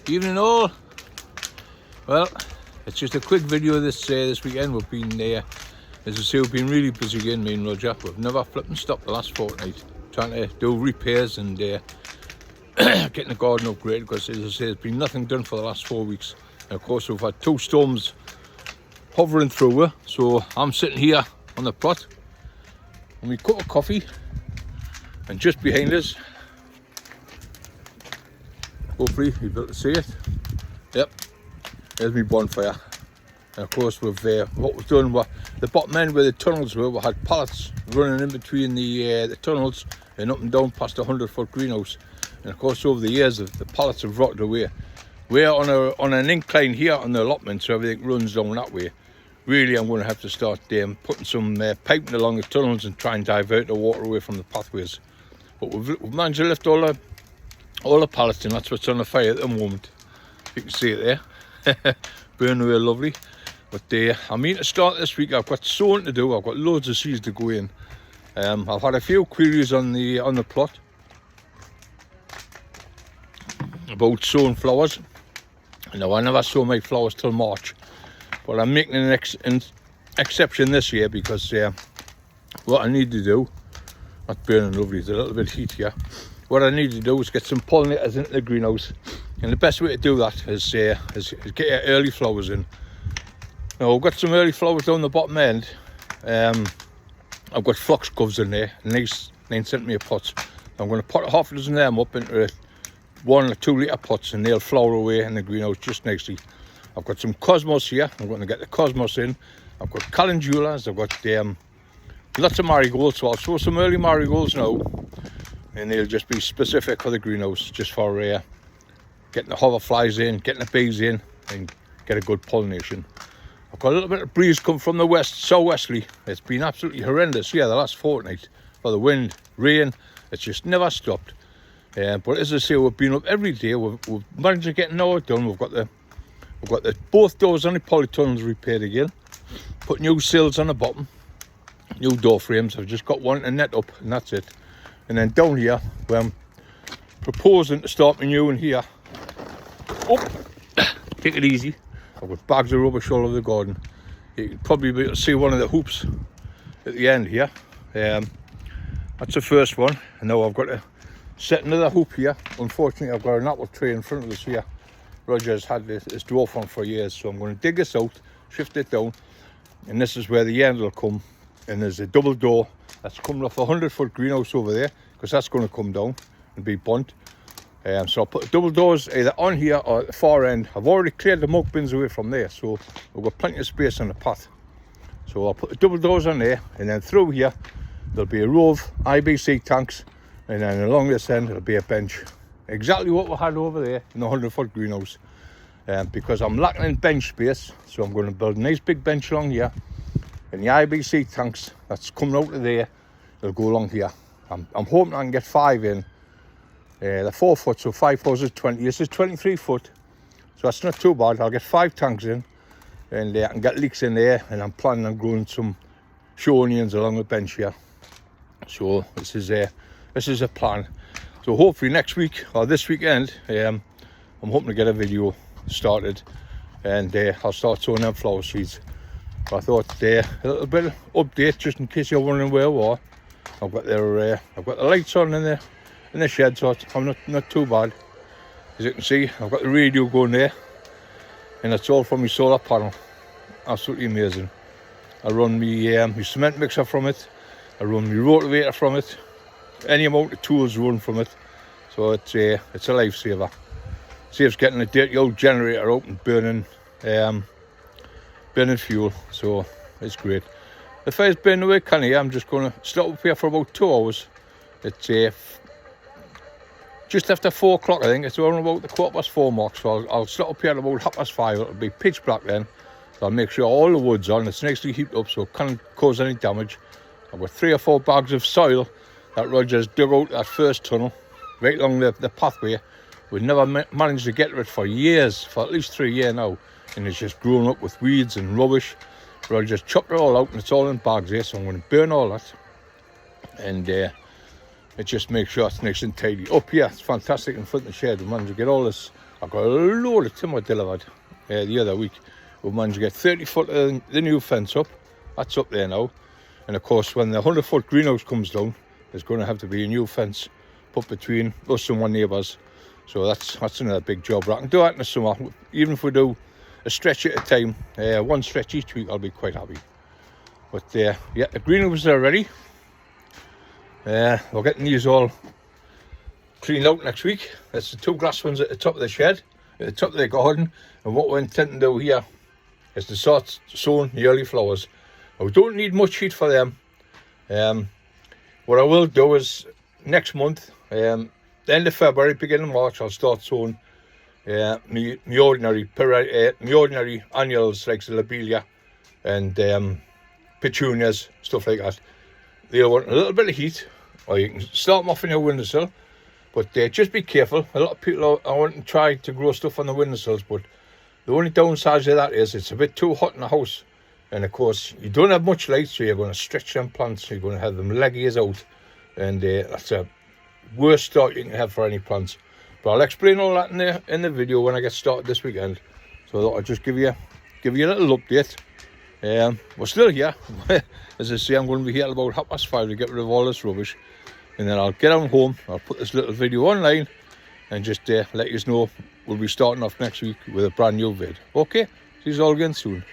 Evening all. Well, it's just a quick video this weekend. We've been there, as I say, we've been really busy again, me and Roger. We've never flipping stopped the last fortnight trying to do repairs and getting the garden upgraded, because as I say, there's been nothing done for the last 4 weeks. And of course, we've had 2 storms hovering through her. So I'm sitting here on the plot and we cup of coffee, and just behind us, hopefully you'll be able to see it. Yep, there's my bonfire. And of course, what we've done, the bottom end where the tunnels were, we had pallets running in between the tunnels and up and down past a 100-foot greenhouse. And of course, over the years, the pallets have rotted away. We're on an incline here on the allotment, so everything runs down that way. Really, I'm going to have to start putting some piping along the tunnels and try and divert the water away from the pathways. But we've managed to lift all the pallets, and that's what's on the fire at the moment. You can see it there. Burning away lovely. But I mean to start this week. I've got sowing to do. I've got loads of seeds to go in. I've had a few queries on the plot about sowing flowers. Now, I never sow my flowers till March, but I'm making an exception this year, because what I need to do, not burning lovely, there's a little bit of heat here. What I need to do is get some pollinators into the greenhouse, and the best way to do that is get your early flowers in. Now, I've got some early flowers down the bottom end. I've got phlox coves in there, nice 9cm pots. I'm going to put half a dozen of them up into 1 or 2 litre pots, and they'll flower away in the greenhouse just nicely. I've got some cosmos here. I'm going to get the cosmos in. I've got calendulas. I've got lots of marigolds, so I'll sow some early marigolds now, and they'll just be specific for the greenhouse, just for getting the hoverflies in, getting the bees in, and get a good pollination. I've got a little bit of breeze come from the west, southwesterly. It's been absolutely horrendous here the last fortnight for the wind, rain. It's just never stopped. But as I say, we've been up every day. We've managed to get an hour done. We've got both doors on the polytunnels repaired again. Put new sills on the bottom, new door frames. I've just got one to net up, and that's it. And then down here, where I'm proposing to start my new one here. Oh, take it easy. I've got bags of rubbish all over the garden. You can probably be able to see one of the hoops at the end here. That's the first one. And now I've got to set another hoop here. Unfortunately, I've got an apple tree in front of us here. Roger's had this dwarf one for years, so I'm going to dig this out, shift it down, and this is where the end will come. And there's a double door that's coming off a 100-foot greenhouse over there, because that's going to come down and be bunt. So I'll put the double doors either on here or at the far end. I've already cleared the muck bins away from there, so we've got plenty of space on the path. So I'll put the double doors on there, and then through here there'll be a row of IBC tanks, and then along this end it'll be a bench. Exactly what we had over there in the 100-foot greenhouse. Because I'm lacking in bench space, so I'm going to build a nice big bench along here, and the IBC tanks that's coming out of there, they'll go along here. I'm hoping I can get 5 in. They're 4 foot, so 5 fours is 20. This is 23 foot, so that's not too bad. I'll get 5 tanks in, and I can get leeks in there, and I'm planning on growing some show onions along the bench here. So this is a plan. So hopefully next week or this weekend, I'm hoping to get a video started, and I'll start sowing them flower seeds. But I thought a little bit of update, just in case you're wondering where we are. I've got the lights on in the shed, so I'm not too bad. As you can see, I've got the radio going there, and it's all from my solar panel. Absolutely amazing. I run my cement mixer from it. I run my rotavator from it. Any amount of tools run from it, so it's a lifesaver. Saves getting a dirty old generator out and burning fuel, so it's great. The fire's burning away can here. I'm just going to stop up here for about 2 hours. It's just after 4 o'clock, I think. It's around about the 4:15 mark, so I'll stop up here at about 5:30. It'll be pitch black then, so I'll make sure all the wood's on. It's nicely heated up, so it can't cause any damage. I've got 3 or 4 bags of soil that Roger's dug out that first tunnel, right along the pathway. We've never managed to get to it for years, for at least 3 years now, and it's just grown up with weeds and rubbish. Roger's chopped it all out, and it's all in bags here, so I'm going to burn all that, and it just makes sure it's nice and tidy. Up here, it's fantastic in front of the shed. We managed to get all this I got a load of timber delivered the other week. We managed to get 30 foot of the new fence up. That's up there now. And of course, when the 100 foot greenhouse comes down, there's going to have to be a new fence put between us and my neighbours. So that's another big job. But I can do that in the summer. Even if we do a stretch at a time, one stretch each week, I'll be quite happy. But yeah, the greenhouses are ready. We're getting these all cleaned out next week. That's the 2 glass ones at the top of the shed, at the top of the garden. And what we're intending to do here is to start sowing the early flowers. Now, we don't need much heat for them. What I will do is next month, the end of February, beginning of March, I'll start sowing my ordinary annuals like the lobelia and petunias, stuff like that. They want a little bit of heat, or you can start them off in your windowsill, but just be careful. A lot of people are wanting to try to grow stuff on the windowsills, but the only downside of that is it's a bit too hot in the house. And of course, you don't have much light, so you're going to stretch them plants. You're going to have them leg ears out. And that's a worst start you can have for any plants. But I'll explain all that in the video when I get started this weekend. So I thought I'd just give you a little update. We're still here. As I say, I'm going to be here at about 5:30 to get rid of all this rubbish. And then I'll get on home. I'll put this little video online. And just let you know we'll be starting off next week with a brand new vid. Okay? See you all again soon.